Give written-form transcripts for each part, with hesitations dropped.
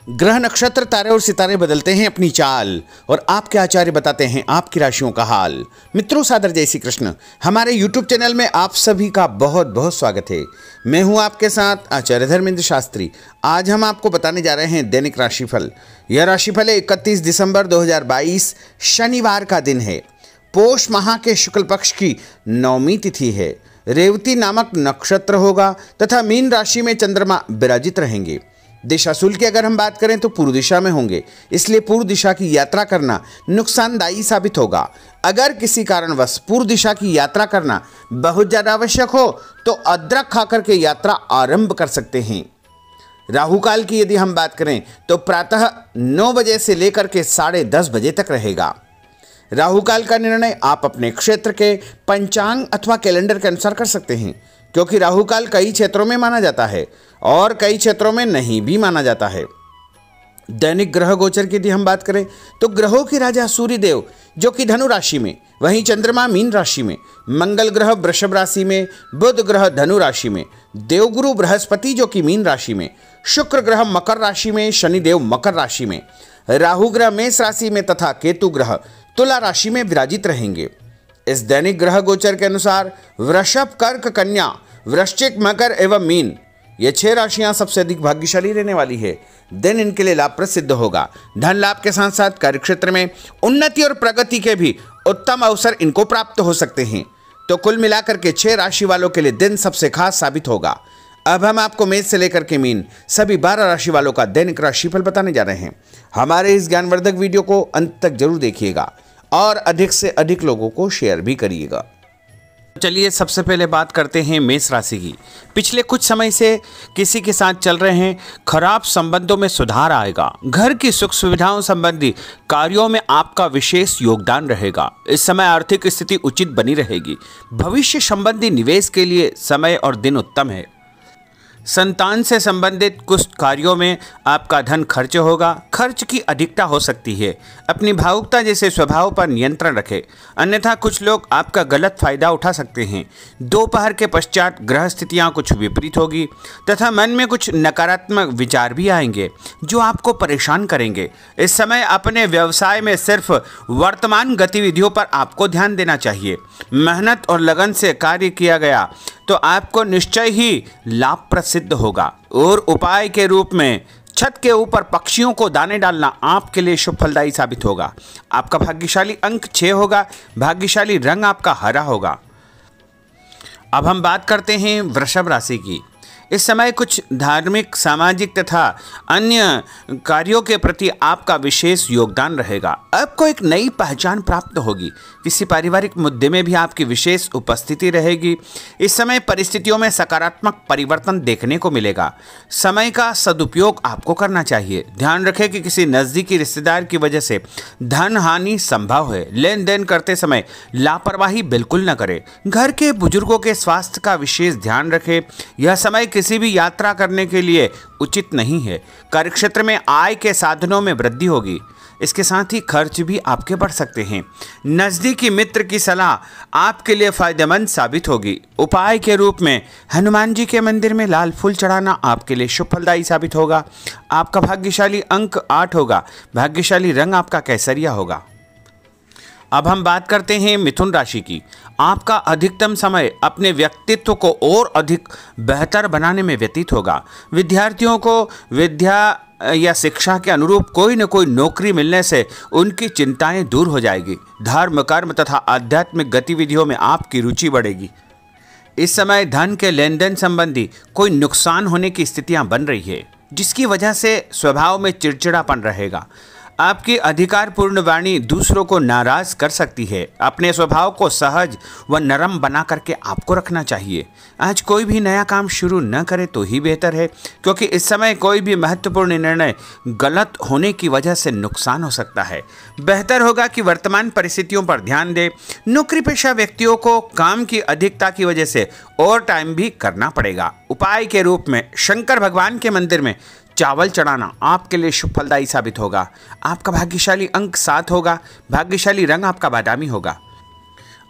ग्रह नक्षत्र तारे और सितारे बदलते हैं अपनी चाल और आपके आचार्य बताते हैं आपकी राशियों का हाल। मित्रों, सादर जय श्री कृष्ण। हमारे YouTube चैनल में आप सभी का बहुत बहुत स्वागत है। मैं हूं आपके साथ आचार्य धर्मेंद्र शास्त्री। आज हम आपको बताने जा रहे हैं दैनिक राशिफल। यह राशिफल है 31 दिसंबर 2022 शनिवार का दिन है। पोष माह के शुक्ल पक्ष की 9वीं तिथि है। रेवती नामक नक्षत्र होगा तथा मीन राशि में चंद्रमा विराजित रहेंगे। दिशाशूल की अगर हम बात करें तो पूर्व दिशा में होंगे, इसलिए पूर्व दिशा की यात्रा करना नुकसानदायी साबित होगा। अगर किसी कारणवश पूर्व दिशा की यात्रा करना बहुत ज़्यादा आवश्यक हो तो अदरक खाकर के यात्रा आरंभ कर सकते हैं। राहु काल की यदि हम बात करें तो प्रातः 9 बजे से लेकर के 10:30 बजे तक रहेगा। राहु काल का निर्णय आप अपने क्षेत्र के पंचांग अथवा कैलेंडर के अनुसार कर सकते हैं, क्योंकि राहु काल कई क्षेत्रों में माना जाता है और कई क्षेत्रों में नहीं भी माना जाता है। दैनिक ग्रह गोचर की यदि हम बात करें तो ग्रहों के राजा सूर्य देव जो कि धनु राशि में, वहीं चंद्रमा मीन राशि में, मंगल ग्रह वृषभ राशि में, बुध ग्रह धनु राशि में, देवगुरु बृहस्पति जो कि मीन राशि में, शुक्र ग्रह मकर राशि में, शनिदेव मकर राशि में, राहु ग्रह मेष राशि में तथा केतु ग्रह तुला राशि में विराजित रहेंगे। इस दैनिक ग्रह गोचर के अनुसार वृषभ, कर्क, कन्या, वृश्चिक, मकर एवं मीन ये 6 राशियां सबसे अधिक भाग्यशाली रहने वाली है। दिन इनके लिए लाभप्रद सिद्ध होगा। धन लाभ के साथ साथ कार्यक्षेत्र में उन्नति और प्रगति के भी उत्तम अवसर इनको प्राप्त हो सकते हैं। तो कुल मिलाकर के 6 राशि वालों के लिए दिन सबसे खास साबित होगा। अब हम आपको मेष से लेकर के मीन सभी 12 राशि वालों का दैनिक राशिफल बताने जा रहे हैं। हमारे इस ज्ञानवर्धक वीडियो को अंत तक जरूर देखिएगा और अधिक से अधिक लोगों को शेयर भी करिएगा। चलिए सबसे पहले बात करते हैं मेष राशि की। पिछले कुछ समय से किसी के साथ चल रहे हैं खराब संबंधों में सुधार आएगा। घर की सुख सुविधाओं संबंधी कार्यों में आपका विशेष योगदान रहेगा। इस समय आर्थिक स्थिति उचित बनी रहेगी। भविष्य संबंधी निवेश के लिए समय और दिन उत्तम है। संतान से संबंधित कुछ कार्यों में आपका धन खर्च होगा। खर्च की अधिकता हो सकती है। अपनी भावुकता जैसे स्वभाव पर नियंत्रण रखें, अन्यथा कुछ लोग आपका गलत फायदा उठा सकते हैं। दोपहर के पश्चात ग्रह स्थितियाँ कुछ विपरीत होगी तथा मन में कुछ नकारात्मक विचार भी आएंगे जो आपको परेशान करेंगे। इस समय अपने व्यवसाय में सिर्फ वर्तमान गतिविधियों पर आपको ध्यान देना चाहिए। मेहनत और लगन से कार्य किया गया तो आपको निश्चय ही लाभप्रद सिद्ध होगा। और उपाय के रूप में छत के ऊपर पक्षियों को दाने डालना आपके लिए शुभ फलदायी साबित होगा। आपका भाग्यशाली अंक 6 होगा। भाग्यशाली रंग आपका हरा होगा। अब हम बात करते हैं वृषभ राशि की। इस समय कुछ धार्मिक, सामाजिक तथा अन्य कार्यों के प्रति आपका विशेष योगदान रहेगा। आपको एक नई पहचान प्राप्त होगी। किसी पारिवारिक मुद्दे में भी आपकी विशेष उपस्थिति रहेगी। इस समय परिस्थितियों में सकारात्मक परिवर्तन देखने को मिलेगा। समय का सदुपयोग आपको करना चाहिए। ध्यान रखें कि किसी नज़दीकी रिश्तेदार की वजह से धन हानि संभव है। लेन देन करते समय लापरवाही बिल्कुल न करें। घर के बुजुर्गों के स्वास्थ्य का विशेष ध्यान रखें। यह समय किसी भी यात्रा करने के लिए उचित नहीं है। कार्यक्षेत्र में आय के साधनों में वृद्धि होगी। इसके साथ ही खर्च भी आपके बढ़ सकते हैं। नज़दीकी मित्र की सलाह आपके लिए फायदेमंद साबित होगी। उपाय के रूप में हनुमान जी के मंदिर में लाल फूल चढ़ाना आपके लिए शुभ फलदायी साबित होगा। आपका भाग्यशाली अंक 8 होगा। भाग्यशाली रंग आपका केसरिया होगा। अब हम बात करते हैं मिथुन राशि की। आपका अधिकतम समय अपने व्यक्तित्व को और अधिक बेहतर बनाने में व्यतीत होगा। विद्यार्थियों को विद्या या शिक्षा के अनुरूप कोई न कोई नौकरी मिलने से उनकी चिंताएं दूर हो जाएगी। धर्म, कर्म तथा आध्यात्मिक गतिविधियों में आपकी रुचि बढ़ेगी। इस समय धन के लेन देन संबंधी कोई नुकसान होने की स्थितियां बन रही है, जिसकी वजह से स्वभाव में चिड़चिड़ापन रहेगा। आपकी अधिकारपूर्ण वाणी दूसरों को नाराज कर सकती है। अपने स्वभाव को सहज व नरम बना करके आपको रखना चाहिए। आज कोई भी नया काम शुरू न करें तो ही बेहतर है, क्योंकि इस समय कोई भी महत्वपूर्ण निर्णय गलत होने की वजह से नुकसान हो सकता है। बेहतर होगा कि वर्तमान परिस्थितियों पर ध्यान दें। नौकरी पेशा व्यक्तियों को काम की अधिकता की वजह से ओवर टाइम भी करना पड़ेगा। उपाय के रूप में शंकर भगवान के मंदिर में चावल चढ़ाना आपके लिए शुभ फलदायी साबित होगा। आपका भाग्यशाली अंक 7 होगा। भाग्यशाली रंग आपका बादामी होगा।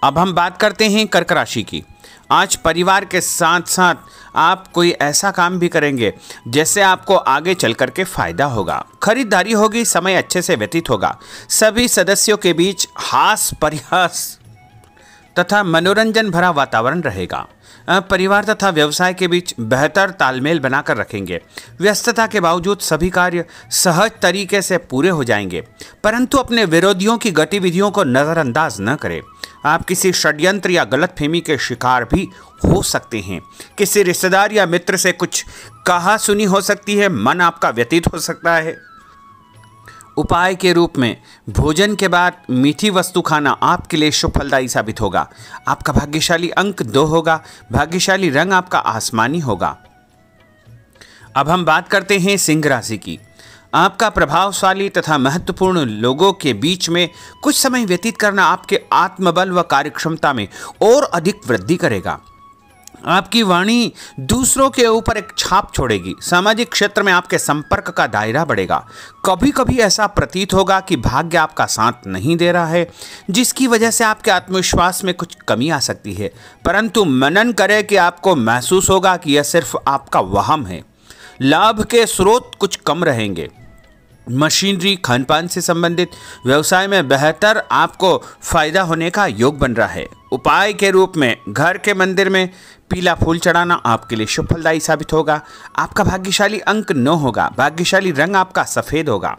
अब हम बात करते हैं कर्क राशि की। आज परिवार के साथ साथ आप कोई ऐसा काम भी करेंगे जिससे आपको आगे चल करके फायदा होगा। खरीदारी होगी, समय अच्छे से व्यतीत होगा। सभी सदस्यों के बीच हास परिहास तथा मनोरंजन भरा वातावरण रहेगा। परिवार तथा व्यवसाय के बीच बेहतर तालमेल बनाकर रखेंगे। व्यस्तता के बावजूद सभी कार्य सहज तरीके से पूरे हो जाएंगे, परंतु अपने विरोधियों की गतिविधियों को नज़रअंदाज न करें। आप किसी षड्यंत्र या गलतफहमी के शिकार भी हो सकते हैं। किसी रिश्तेदार या मित्र से कुछ कहा सुनी हो सकती है, मन आपका व्यतीत हो सकता है। उपाय के रूप में भोजन के बाद मीठी वस्तु खाना आपके लिए शुभ फलदायी साबित होगा। आपका भाग्यशाली अंक 2 होगा। भाग्यशाली रंग आपका आसमानी होगा। अब हम बात करते हैं सिंह राशि की। आपका प्रभावशाली तथा महत्वपूर्ण लोगों के बीच में कुछ समय व्यतीत करना आपके आत्मबल व कार्यक्षमता में और अधिक वृद्धि करेगा। आपकी वाणी दूसरों के ऊपर एक छाप छोड़ेगी। सामाजिक क्षेत्र में आपके संपर्क का दायरा बढ़ेगा। कभी कभी ऐसा प्रतीत होगा कि भाग्य आपका साथ नहीं दे रहा है, जिसकी वजह से आपके आत्मविश्वास में कुछ कमी आ सकती है, परंतु मनन करें कि आपको महसूस होगा कि यह सिर्फ आपका वहम है। लाभ के स्रोत कुछ कम रहेंगे। मशीनरी, खानपान से संबंधित व्यवसाय में बेहतर आपको फायदा होने का योग बन रहा है। उपाय के रूप में घर के मंदिर में पीला फूल चढ़ाना आपके लिए शुभ फलदायी साबित होगा। आपका भाग्यशाली अंक 9 होगा। भाग्यशाली रंग आपका सफेद होगा।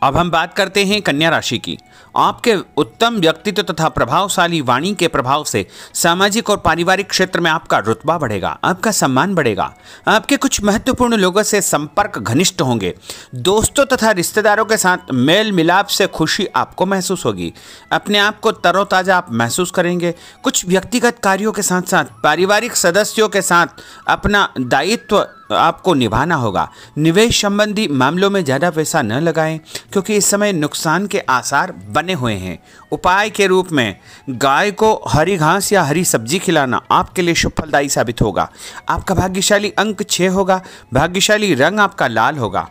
अब हम बात करते हैं कन्या राशि की। आपके उत्तम व्यक्तित्व तथा प्रभावशाली वाणी के प्रभाव से सामाजिक और पारिवारिक क्षेत्र में आपका रुतबा बढ़ेगा, आपका सम्मान बढ़ेगा। आपके कुछ महत्वपूर्ण लोगों से संपर्क घनिष्ठ होंगे। दोस्तों तथा रिश्तेदारों के साथ मेल मिलाप से खुशी आपको महसूस होगी। अपने आप को तरोताजा आप महसूस करेंगे। कुछ व्यक्तिगत कार्यों के साथ साथ पारिवारिक सदस्यों के साथ अपना दायित्व आपको निभाना होगा। निवेश संबंधी मामलों में ज़्यादा पैसा न लगाएं, क्योंकि इस समय नुकसान के आसार बने हुए हैं। उपाय के रूप में गाय को हरी घास या हरी सब्जी खिलाना आपके लिए शुभ फलदायी साबित होगा। आपका भाग्यशाली अंक 6 होगा। भाग्यशाली रंग आपका लाल होगा।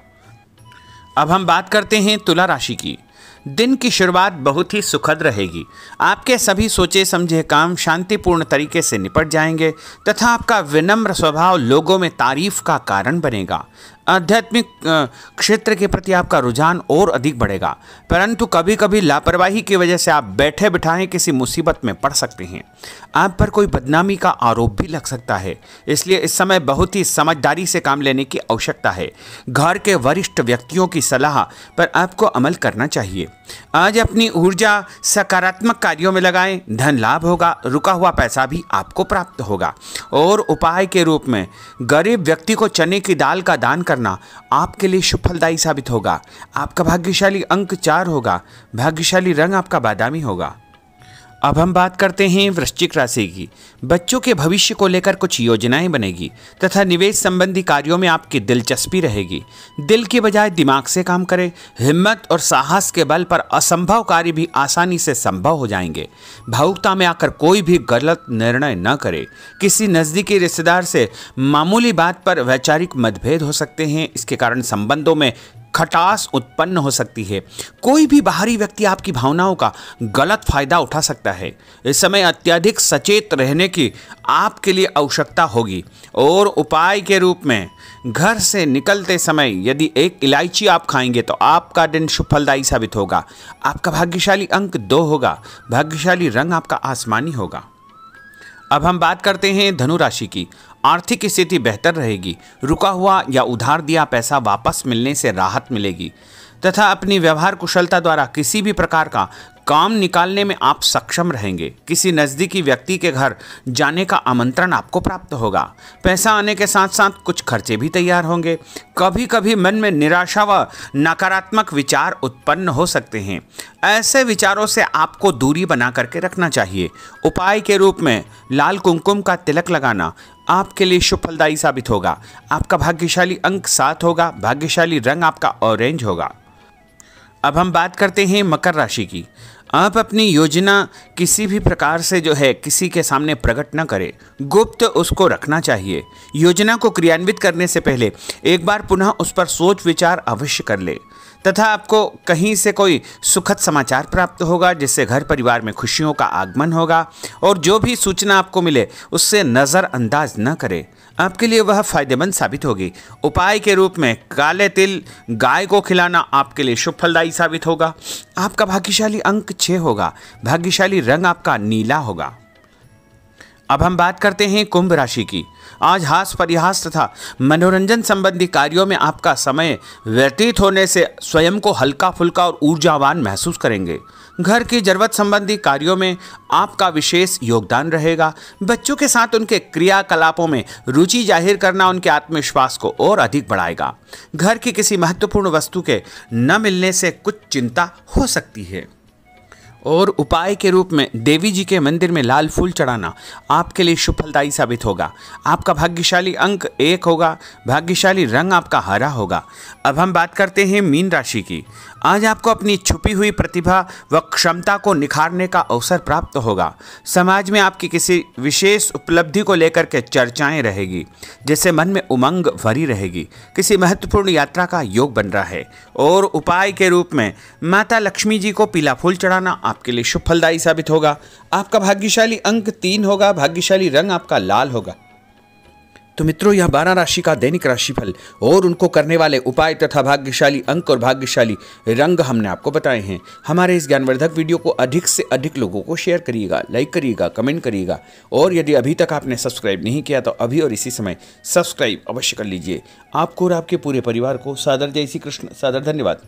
अब हम बात करते हैं तुला राशि की। दिन की शुरुआत बहुत ही सुखद रहेगी। आपके सभी सोचे समझे काम शांतिपूर्ण तरीके से निपट जाएंगे तथा आपका विनम्र स्वभाव लोगों में तारीफ का कारण बनेगा। आध्यात्मिक क्षेत्र के प्रति आपका रुझान और अधिक बढ़ेगा, परंतु कभी कभी लापरवाही की वजह से आप बैठे बिठाए किसी मुसीबत में पड़ सकते हैं। आप पर कोई बदनामी का आरोप भी लग सकता है, इसलिए इस समय बहुत ही समझदारी से काम लेने की आवश्यकता है। घर के वरिष्ठ व्यक्तियों की सलाह पर आपको अमल करना चाहिए। आज अपनी ऊर्जा सकारात्मक कार्यों में लगाएं। धन लाभ होगा। रुका हुआ पैसा भी आपको प्राप्त होगा। और उपाय के रूप में गरीब व्यक्ति को चने की दाल का दान करना आपके लिए शुभ फलदायी साबित होगा। आपका भाग्यशाली अंक 4 होगा। भाग्यशाली रंग आपका बादामी होगा। अब हम बात करते हैं वृश्चिक राशि की। बच्चों के भविष्य को लेकर कुछ योजनाएं बनेगी तथा निवेश संबंधी कार्यों में आपकी दिलचस्पी रहेगी। दिल की बजाय दिमाग से काम करें। हिम्मत और साहस के बल पर असंभव कार्य भी आसानी से संभव हो जाएंगे। भावुकता में आकर कोई भी गलत निर्णय न करें। किसी नज़दीकी रिश्तेदार से मामूली बात पर वैचारिक मतभेद हो सकते हैं। इसके कारण संबंधों में खटास उत्पन्न हो सकती है। कोई भी बाहरी व्यक्ति आपकी भावनाओं का गलत फायदा उठा सकता है। इस समय अत्यधिक सचेत रहने की आपके लिए आवश्यकता होगी। और उपाय के रूप में घर से निकलते समय यदि एक इलायची आप खाएंगे तो आपका दिन शुभ फलदायी साबित होगा। आपका भाग्यशाली अंक 2 होगा। भाग्यशाली रंग आपका आसमानी होगा। अब हम बात करते हैं धनु राशि की। आर्थिक स्थिति बेहतर रहेगी। रुका हुआ या उधार दिया पैसा वापस मिलने से राहत मिलेगी तथा अपनी व्यवहार कुशलता द्वारा किसी भी प्रकार का काम निकालने में आप सक्षम रहेंगे। किसी नज़दीकी व्यक्ति के घर जाने का आमंत्रण आपको प्राप्त होगा। पैसा आने के साथ साथ कुछ खर्चे भी तैयार होंगे। कभी कभी मन में निराशा व नकारात्मक विचार उत्पन्न हो सकते हैं। ऐसे विचारों से आपको दूरी बना करके रखना चाहिए। उपाय के रूप में लाल कुमकुम का तिलक लगाना आपके लिए शुभ फलदायी साबित होगा। आपका भाग्यशाली अंक 7 होगा। भाग्यशाली रंग आपका ऑरेंज होगा। अब हम बात करते हैं मकर राशि की। आप अपनी योजना किसी भी प्रकार से किसी के सामने प्रकट न करें। गुप्त उसको रखना चाहिए। योजना को क्रियान्वित करने से पहले एक बार पुनः उस पर सोच विचार अवश्य कर ले। तथा आपको कहीं से कोई सुखद समाचार प्राप्त होगा, जिससे घर परिवार में खुशियों का आगमन होगा। और जो भी सूचना आपको मिले उससे नज़रअंदाज न करें, आपके लिए वह फायदेमंद साबित होगी। उपाय के रूप में काले तिल गाय को खिलाना आपके लिए शुभ फलदायी साबित होगा। आपका भाग्यशाली अंक 6 होगा। भाग्यशाली रंग आपका नीला होगा। अब हम बात करते हैं कुंभ राशि की। आज हास परिहास तथा मनोरंजन संबंधी कार्यों में आपका समय व्यतीत होने से स्वयं को हल्का फुल्का और ऊर्जावान महसूस करेंगे। घर की जरूरत संबंधी कार्यों में आपका विशेष योगदान रहेगा। बच्चों के साथ उनके क्रियाकलापों में रुचि जाहिर करना उनके आत्मविश्वास को और अधिक बढ़ाएगा। घर की किसी महत्वपूर्ण वस्तु के न मिलने से कुछ चिंता हो सकती है। और उपाय के रूप में देवी जी के मंदिर में लाल फूल चढ़ाना आपके लिए शुभ फलदायी साबित होगा। आपका भाग्यशाली अंक 1 होगा। भाग्यशाली रंग आपका हरा होगा। अब हम बात करते हैं मीन राशि की। आज आपको अपनी छुपी हुई प्रतिभा व क्षमता को निखारने का अवसर प्राप्त होगा। समाज में आपकी किसी विशेष उपलब्धि को लेकर के चर्चाएं रहेगी, जिससे मन में उमंग भरी रहेगी। किसी महत्वपूर्ण यात्रा का योग बन रहा है। और उपाय के रूप में माता लक्ष्मी जी को पीला फूल चढ़ाना आपके लिए शुभ फलदायी साबित होगा। आपका भाग्यशाली अंक 3 होगा। भाग्यशाली रंग आपका लाल होगा। तो मित्रों, यह 12 राशि का दैनिक राशिफल और उनको करने वाले उपाय तथा भाग्यशाली अंक और भाग्यशाली रंग हमने आपको बताए हैं। हमारे इस ज्ञानवर्धक वीडियो को अधिक से अधिक लोगों को शेयर करिएगा, लाइक करिएगा, कमेंट करिएगा। और यदि अभी तक आपने सब्सक्राइब नहीं किया तो अभी और इसी समय सब्सक्राइब अवश्य कर लीजिए। आपको और आपके पूरे परिवार को सादर जय श्री कृष्ण, सादर धन्यवाद।